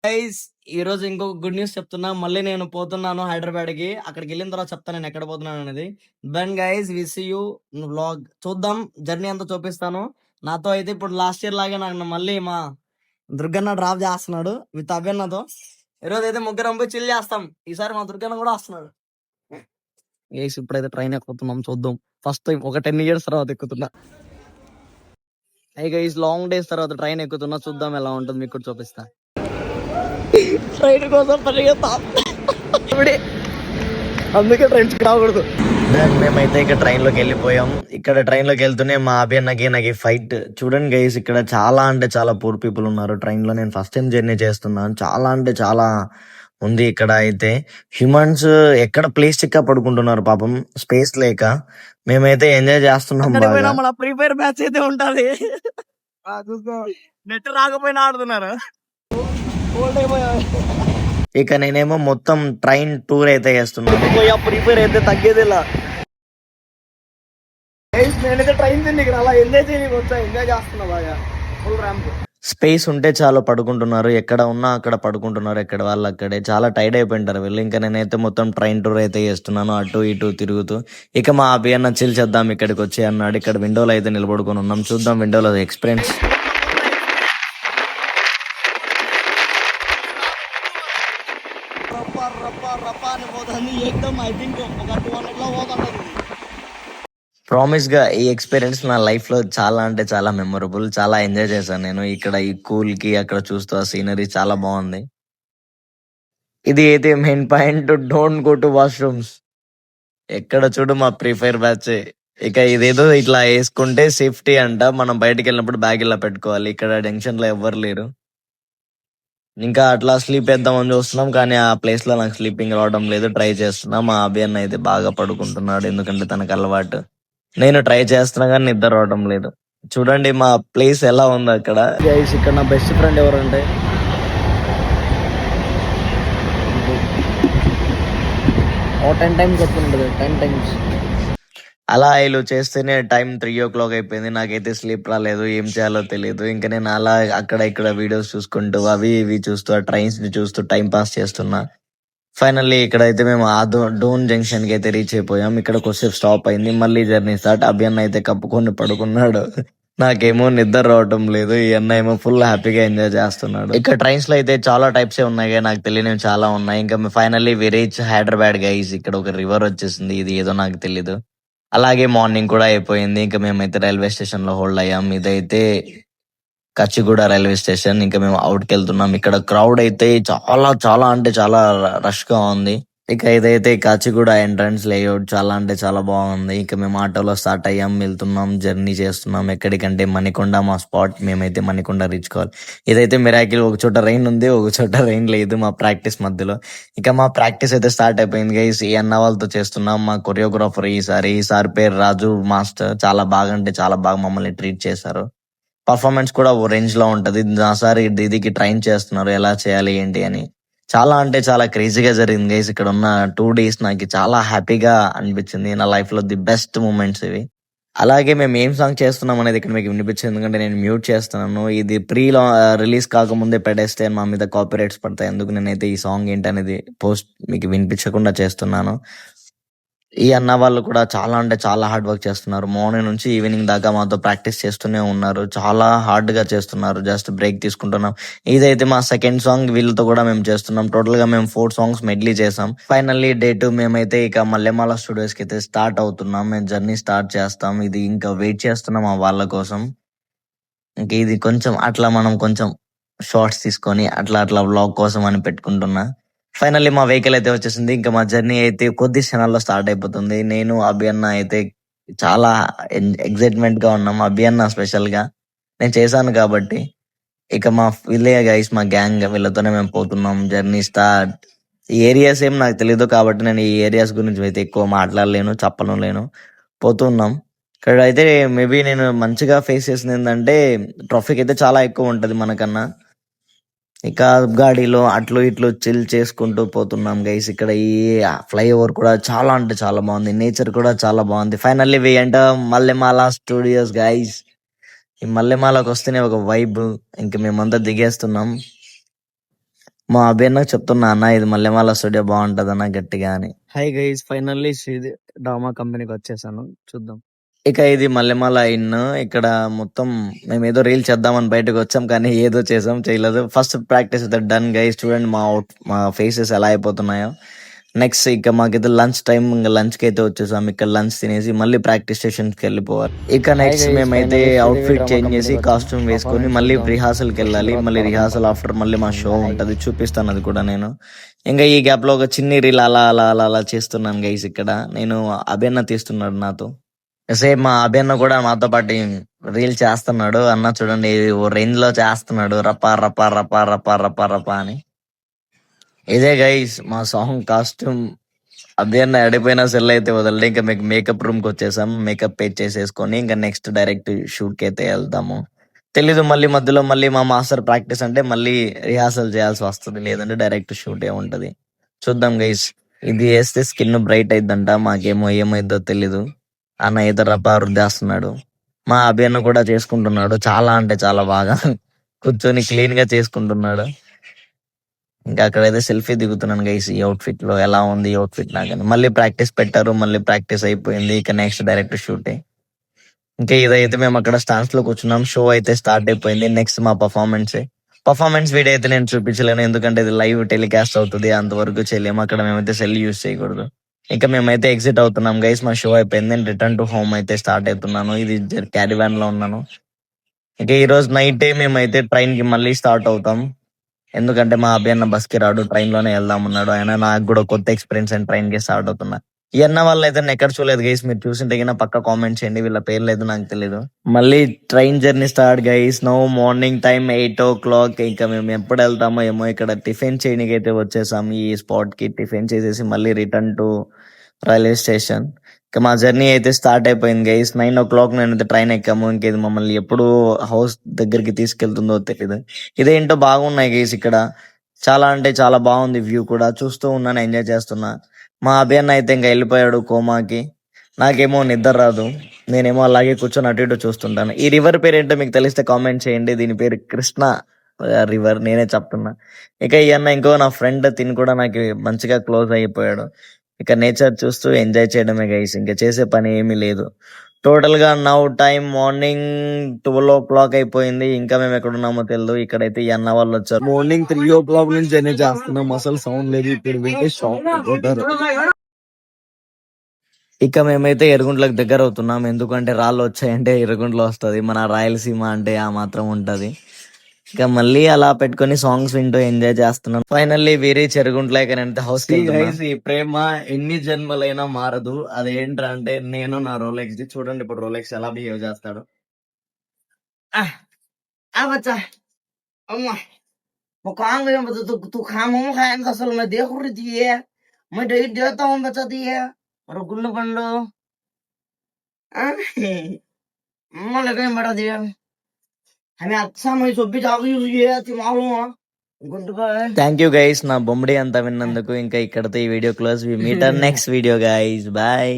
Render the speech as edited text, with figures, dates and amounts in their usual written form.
Guys, ఈ రోజు ఇంకొక గుడ్ న్యూస్ చెప్తున్నా. మళ్ళీ నేను పోతున్నాను హైదరాబాద్ కి. అక్కడికి వెళ్ళిన తర్వాత చెప్తాను నేను ఎక్కడ పోతున్నాను అనేది. Then guys, we see you vlog. చూద్దాం, జర్నీ అంతా చూపిస్తాను. నాతో అయితే ఇప్పుడు లాస్ట్ ఇయర్ లాగే నాకు మళ్ళీ మా దుర్గన్న డ్రాప్ చేస్తున్నాడు విత్ అభిన్నతో. ఈరోజు అయితే ముగ్గురం పోయి చిల్ చేస్తాం. ఈసారి మా దుర్గన్న కూడా వస్తున్నాడు. గైస్, ఇప్పుడైతే ట్రైన్ ఎక్కుతున్నాం, చూద్దాం. ఫస్ట్ టైం ఒక 10 years తర్వాత ఎక్కుతున్నా. అయ్యి గైస్, లాంగ్ డేస్ తర్వాత ట్రైన్ ఎక్కుతున్నా. చూద్దాం ఎలా ఉంటుంది, మీకు కూడా చూపిస్తా. ట్రైన్ కోసం పరిగెత్తాం ఇప్పుడే, అందుకే ట్రైన్స్ రాకూడదు. మేమైతే ఇక్కడ ట్రైన్ లోకి వెళ్ళిపోయాం. ఇక్కడ ట్రైన్ లోకి వెళ్తూనే మా అభిన్నకి నాకు ఫైట్ చూడండి గైస్. ఇక్కడ చాలా అంటే చాలా పూర్ పీపుల్ ఉన్నారు ట్రైన్ లో. నేను ఫస్ట్ టైం జర్నీ చేస్తున్నాను. చాలా అంటే చాలా ఉంది ఇక్కడ. అయితే హ్యూమన్స్ ఎక్కడ ప్లేస్ చిక్క పడుకుంటున్నారు పాపం, స్పేస్ లేక. మేమైతే ఎంజాయ్ చేస్తున్నాం బాగా. మన ఫ్రీ ఫైర్ మ్యాచ్ అయితే ఉంటది, నెట్ రాకపోయినా ఆడుతున్నారు. ఇక నేనేమో మొత్తం ట్రైన్ టూర్ అయితే చేస్తున్నాను. ప్రిపేర్ అయితే తగ్గేది ఇలా. నేనైతే ట్రైన్ తిండి ఇక్కడ అలా ఎంజాయ్ చేయడానికి వచ్చా, ఎంజాయ్ చేస్తున్నా బాగా. Full ramp. స్పేస్ ఉంటే చాలా పడుకుంటున్నారు, ఎక్కడ ఉన్నా అక్కడ పడుకుంటున్నారు, ఎక్కడ వాళ్ళు అక్కడే. చాలా టైర్డ్ అయిపోయింటారు వీళ్ళు. ఇంకా నేనైతే మొత్తం ట్రైన్ టూర్ అయితే చేస్తున్నాను, అటు ఇటు తిరుగుతూ. ఇక మా అభి అన్న చిల్ చేద్దాం ఇక్కడికి వచ్చి అన్నాడు. ఇక్కడ విండోలో అయితే నిలబడుకొని ఉన్నాం, చూద్దాం విండోలో ఎక్స్పీరియన్స్. ప్రామిస్ గా ఈ ఎక్స్పీరియన్స్ నా లైఫ్ లో చాలా అంటే చాలా మెమొరబుల్. చాలా ఎంజాయ్ చేశాను నేను ఇక్కడ. ఈ కూల్ కి అక్కడ చూస్తూ ఆ సీనరీ చాలా బాగుంది. ఇది అయితే main point, don't go to washrooms. ఎక్కడ చూడు మా ప్రీ ఫైర్ బ్యాచ్. ఇక ఇదేదో ఇట్లా వేసుకుంటే సేఫ్టీ అంట, మనం బయటికి వెళ్ళినప్పుడు బ్యాగ్ ఇలా పెట్టుకోవాలి. ఇక్కడ జంక్షన్ లో ఎవ్వరు లేరు. ఇంకా అట్లా స్లీప్ వేద్దామని చూస్తున్నాం, కానీ ఆ ప్లేస్ లో నాకు స్లీపింగ్ రావడం లేదు. ట్రై చేస్తున్నా. మా అభి అన్న అయితే బాగా పడుకుంటున్నాడు, ఎందుకంటే తనకు అలవాటు. నేను ట్రై చేస్తున్నా కానీ నిద్ర రావడం లేదు. చూడండి మా ప్లేస్ ఎలా ఉంది అక్కడ. గైస్, ఇక్కడ నా బెస్ట్ ఫ్రెండ్ ఎవరంటే ఓ 10 times చెప్తుంటది, 10 times. అలా వీళ్ళు చేస్తేనే టైం 3 o'clock అయిపోయింది. నాకైతే స్లీప్ రాలేదు, ఏం చేయాలో తెలియదు. ఇంకా నేను అలా అక్కడ ఇక్కడ వీడియోస్ చూసుకుంటూ అవి ఇవి చూస్తూ ఆ ట్రైన్స్ ని చూస్తూ టైం పాస్ చేస్తున్నా. ఫైనల్లీ ఇక్కడైతే మేము ఆ డోన్ జంక్షన్ కి అయితే రీచ్ అయిపోయాం. ఇక్కడ కొద్దిసేపు స్టాప్ అయింది, మళ్ళీ జర్నీ స్టార్ట్. అభి అన్న అయితే కప్పుకొని పడుకున్నాడు. నాకేమో నిద్ర రావటం లేదు. ఈ అన్న ఏమో ఫుల్ హ్యాపీగా ఎంజాయ్ చేస్తున్నాడు. ఇక్కడ ట్రైన్స్ లో అయితే చాలా టైప్స్ ఉన్నాయి, నాకు తెలియనివి చాలా ఉన్నాయి. ఇంకా finally we reach Hyderabad guys. ఇక్కడ ఒక రివర్ వచ్చేసింది, ఇది ఏదో నాకు తెలీదు. అలాగే మార్నింగ్ కూడా అయిపోయింది. ఇంకా మేమైతే రైల్వే స్టేషన్ లో హోల్డ్ అయ్యాం. ఇదైతే కచ్చిగూడ రైల్వే స్టేషన్. ఇంకా మేము అవుట్ కి వెళ్తున్నాం. ఇక్కడ క్రౌడ్ అయితే చాలా చాలా అంటే చాలా రష్ గా ఉంది. ఇక ఇదైతే కాచిగూడ ఎంట్రన్స్ లేఅవుట్. చాలా అంటే చాలా బాగుంది. ఇక మేము ఆటోలో స్టార్ట్ అయ్యాం, వెళ్తున్నాం, జర్నీ చేస్తున్నాం. ఎక్కడికంటే మణికొండ మా స్పాట్. మేమైతే మణికొండ రీచ్ కావాలి. ఇదైతే మిరాకిల్, ఒక చోట రెయిన్ ఉంది, ఒక చోట రెయిన్ లేదు మా ప్రాక్టీస్ మధ్యలో. ఇక మా ప్రాక్టీస్ అయితే స్టార్ట్ అయిపోయింది గైస్. ఈ అన్న వాళ్ళతో చేస్తున్నాం. మా కొరియోగ్రాఫర్ ఈసారి పేరు రాజు మాస్టర్. చాలా బాగా అంటే చాలా బాగా మమ్మల్ని ట్రీట్ చేశారు. పర్ఫార్మెన్స్ కూడా ఓ రేంజ్ లో ఉంటది. సారి దీదికి ట్రైన్ చేస్తున్నారు ఎలా చేయాలి ఏంటి అని. చాలా అంటే చాలా క్రేజీగా జరిగింది గైస్. ఇక్కడ ఉన్న 2 days నాకు చాలా హ్యాపీగా అనిపించింది. నా లైఫ్ లో ది బెస్ట్ మూమెంట్స్ ఇవి. అలాగే మేము ఏం సాంగ్ చేస్తున్నాం అనేది ఇక్కడ మీకు వినిపించింది, ఎందుకంటే నేను మ్యూట్ చేస్తున్నాను. ఇది రిలీజ్ కాకముందే పెట్టేస్తే మా మీద కాపీరైట్స్ పడతాయి. ఎందుకు నేనైతే ఈ సాంగ్ ఏంటి అనేది పోస్ట్ మీకు వినిపించకుండా చేస్తున్నాను. ఈ అన్న వాళ్ళు కూడా చాలా అంటే చాలా హార్డ్ వర్క్ చేస్తున్నారు. మార్నింగ్ నుంచి ఈవినింగ్ దాకా మాతో ప్రాక్టీస్ చేస్తూనే ఉన్నారు. చాలా హార్డ్ గా చేస్తున్నారు. జస్ట్ బ్రేక్ తీసుకుంటున్నాం. ఇదైతే మా సెకండ్ సాంగ్, వీళ్ళతో కూడా మేము చేస్తున్నాం. టోటల్ గా మేము 4 songs మెడ్లీ చేసాం. ఫైనల్లీ డే 2 మేమైతే ఇక మల్లెమాల స్టూడియోస్ కి అయితే స్టార్ట్ అవుతున్నాం. మేము జర్నీ స్టార్ట్ చేస్తాం. ఇది ఇంకా వెయిట్ చేస్తున్నాం ఆ వాళ్ళ కోసం. ఇంక ఇది కొంచెం అట్లా మనం కొంచెం షార్ట్స్ తీసుకొని అట్లా అట్లా వ్లాగ్ కోసం అని పెట్టుకుంటున్నా. ఫైనల్లీ మా వెహికల్ అయితే వచ్చేసింది. ఇంకా మా జర్నీ అయితే కొద్ది క్షణాల్లో స్టార్ట్ అయిపోతుంది. నేను అభి అన్న అయితే చాలా ఎక్సైట్మెంట్ గా ఉన్నాం. అభి అన్న స్పెషల్ గా నేను చేశాను కాబట్టి. ఇక మా వీళ్ళే గైస్, మా గ్యాంగ్, వీళ్ళతోనే మేము పోతున్నాం. Journey start. ఈ ఏరియాస్ ఏం నాకు తెలియదు కాబట్టి నేను ఈ ఏరియాస్ గురించి అయితే ఎక్కువ మాట్లాడలేను, చెప్పలేను. పోతున్నాం. ఇక్కడ అయితే మేబీ నేను మంచిగా ఫేస్ చేసింది ఏంటంటే ట్రాఫిక్ అయితే చాలా ఎక్కువ ఉంటది మనకన్నా. ఇక గాడిలో అట్లు ఇట్లు చిల్ చేసుకుంటూ పోతున్నాం గైస్. ఇక్కడ ఈ ఫ్లైఓవర్ కూడా చాలా అంటే చాలా బాగుంది. నేచర్ కూడా చాలా బాగుంది. Finally we enter Mallemala studios guys. ఈ మల్లెమాలకు వస్తేనే ఒక వైబ్. ఇంక మేమంతా దిగేస్తున్నాం. మా అభిన్న చెప్తున్నా అన్న ఇది మల్లెమాల స్టూడియో బాగుంటది అన్న గట్టిగా అని. హై గైస్, ఫైనల్లీ శ్రీది డ్రామా కంపెనీకి వచ్చేసాను. చూద్దాం. ఇక ఇది మల్లెమాల ఇన్. ఇక్కడ మొత్తం మేము ఏదో రీల్ చేద్దామని బయటకు వచ్చాం, కానీ ఏదో చేసాం చేయలేదు. ఫస్ట్ ప్రాక్టీస్ అయితే డన్ గైస్. చూడండి మా ఫేసెస్ ఎలా అయిపోతున్నాయో. నెక్స్ట్ ఇక మాకైతే లంచ్ టైం, ఇంకా లంచ్ కి అయితే వచ్చేసాం. ఇక్కడ లంచ్ తినేసి మళ్ళీ ప్రాక్టీస్ స్టేషన్ కి వెళ్ళిపోవాలి. ఇక నెక్స్ట్ మేమైతే అవుట్ ఫిట్ చేంజ్ చేసి కాస్ట్యూమ్ వేసుకొని మళ్ళీ రిహార్సల్ కి వెళ్ళాలి. మళ్ళీ రిహార్సల్ ఆఫ్టర్ మళ్ళీ మా షో ఉంటది, చూపిస్తాను అది కూడా నేను. ఇంకా ఈ గ్యాప్ లో ఒక చిన్ని రీల్ అలా అలా అలా అలా చేస్తున్నాను గైస్. ఇక్కడ నేను అభిన్న తీస్తున్నాడు నాతో. సేమ్ మా అభిన్న కూడా మాతో పాటు రీల్ చేస్తున్నాడు. అన్న చూడండి ఓ రేంజ్ లో చేస్తున్నాడు, రపా రపా రపా రపా రపా రపా అని. ఇదే గైస్ మా సాంగ్ కాస్ట్యూమ్. అభిన్న ఎడిపోయిన సెల్ అయితే వదలడు. ఇంకా మీకు మేకప్ రూమ్ కి వచ్చేసాం. మేకప్ పే చేసేసుకొని ఇంకా నెక్స్ట్ డైరెక్ట్ షూట్ కి అయితే వెళ్తాము. తెలీదు మళ్ళీ మధ్యలో మళ్ళీ మా మాస్టర్ ప్రాక్టీస్ అంటే మళ్ళీ రిహార్సల్ చేయాల్సి వస్తుంది, లేదంటే డైరెక్ట్ షూట్ ఏ ఉంటది. చూద్దాం గైస్. ఇది వేస్తే స్కిన్ బ్రైట్ అయిద్దంట, మాకేమో ఏమైద్దో తెలీదు. అన్న అయితే రబ్బా రుద్దేస్తున్నాడు. మా అభిన్న కూడా చేసుకుంటున్నాడు, చాలా అంటే చాలా బాగా కూర్చొని క్లీన్ గా చేసుకుంటున్నాడు. ఇంకా అక్కడైతే సెల్ఫీ దిగుతున్నాను గైస్. ఈ అవుట్ ఫిట్ లో ఎలా ఉంది ఈ అవుట్ ఫిట్ నాకని. మళ్ళీ ప్రాక్టీస్ పెట్టారు, మళ్ళీ ప్రాక్టీస్ అయిపోయింది. ఇక నెక్స్ట్ డైరెక్ట్ షూటే. ఇంకా ఇదైతే మేము అక్కడ స్టాండ్స్ లో కూర్చున్నాం. షో అయితే స్టార్ట్ అయిపోయింది. నెక్స్ట్ మా పర్ఫార్మెన్స్ వీడియో అయితే నేను చూపించలేను, ఎందుకంటే ఇది లైవ్ టెలికాస్ట్ అవుతుంది, అంతవరకు చేయలేము. అక్కడ మేమైతే సెల్ యూజ్ చేయకూడదు. ఇంకా మేమైతే ఎగ్జిట్ అవుతున్నాం గైస్. మా షో అయిపోయింది. నేను రిటర్న్ టు హోమ్ అయితే స్టార్ట్ అవుతున్నాను. ఇది క్యారివాన్ లో ఉన్నాను. ఇంకా ఈ రోజు నైట్ మేమైతే ట్రైన్ కి మళ్ళీ స్టార్ట్ అవుతాం, ఎందుకంటే మా అభియన్న బస్ కి రాడు, ట్రైన్ లోనే వెళ్దాం అన్నాడు. ఆయన నాకు కూడా కొత్త ఎక్స్పీరియన్స్ అండ్ ట్రైన్ కి స్టార్ట్ అవుతున్నా. ఈ అన్న వాళ్ళు అయితే నేను ఎక్కడ చూడలేదు గైస్. మీరు చూసింటే గిన పక్క కామెంట్ చేయండి. వీళ్ళ పేర్లు అయితే నాకు తెలియదు. మళ్ళీ train journey start guys. No morning time 8 o'clock. ఇంకా మేము ఎప్పుడు వెళ్తామో ఏమో. ఇక్కడ టిఫిన్ చేయడానికి అయితే వచ్చేసాం. ఈ స్పాట్ కి టిఫిన్ చేసేసి మళ్ళీ రిటర్న్ టు రైల్వే స్టేషన్. ఇంకా మా జర్నీ అయితే స్టార్ట్ అయిపోయింది గైస్. 9 o'clock నేనైతే ట్రైన్ ఎక్కాము. ఇంకేది మమ్మల్ని ఎప్పుడు హౌస్ దగ్గరికి తీసుకెళ్తుందో తెలియదు. ఇదేంటో బాగున్నాయి గైస్ ఇక్కడ. చాలా అంటే చాలా బాగుంది వ్యూ కూడా. చూస్తూ ఉన్నాను, ఎంజాయ్ చేస్తున్నా. మా అభియన్న అయితే ఇంకా వెళ్ళిపోయాడు కోమాకి. నాకేమో నిద్ర రాదు, నేనేమో అలాగే కూర్చొని అటు ఇటు చూస్తుంటాను. ఈ రివర్ పేరు ఏంటో మీకు తెలిస్తే కామెంట్ చేయండి. దీని పేరు కృష్ణ రివర్, నేనే చెప్తున్నా. ఇక ఈ అన్న ఇంకో నా ఫ్రెండ్ తిని కూడా నాకు మంచిగా క్లోజ్ అయిపోయాడు. ఇక నేచర్ చూస్తూ ఎంజాయ్ చేయడమే గైస్, ఇంకా చేసే పని ఏమీ లేదు. టోటల్ గా నౌ టైం మార్నింగ్ 12 o'clock అయిపోయింది. ఇంకా మేము ఎక్కడ ఉన్నామో తెలియదు. ఇక్కడైతే ఈ అన్న వాళ్ళు వచ్చారు. మార్నింగ్ 3 o'clock నుంచి ఎంజాయ్ చేస్తున్నాం, అసలు సౌండ్ లేదు. ఇప్పుడు వింటే షాక్ అయిపోతారు. ఇక మేమైతే ఎరుగుంట్లకు దగ్గర అవుతున్నాం, ఎందుకంటే రాళ్ళు వచ్చాయంటే ఎరుగుంట్లో వస్తది. మన రాయలసీమ అంటే ఆ మాత్రం ఉంటది. ఇక మళ్ళీ అలా పెట్టుకొని సాంగ్స్ వింటూ ఎంజాయ్ చేస్తున్నాం. ఫైనల్లీ వేరే చెరుగుంట్లోకి నేను హౌస్ కి ఈ ప్రేమ ఎన్ని జన్మలైనా మారదు. అదేంట్రా అంటే నేను నా రోలెక్స్ ది. చూడండి ఇప్పుడు రోలెక్స్ ఎలా బిహేవ్ చేస్తాడు. బచ్చా అమ్మా वो काम करे बता तू खाम हम खाएं असल में देख रही थी ये मैं डेट देता हूँ बचा दी है और गुल्लू बंडो मैं कहीं बड़ा दिया हमें अच्छा मैं सोपी जागी हुई है थी मालूम है good bye. Thank you guys నా బొమ్మడి అంతా విన్నందుకు. ఇంకా ఇక్కడతో ఈ video close. We meet next video guys. Bye.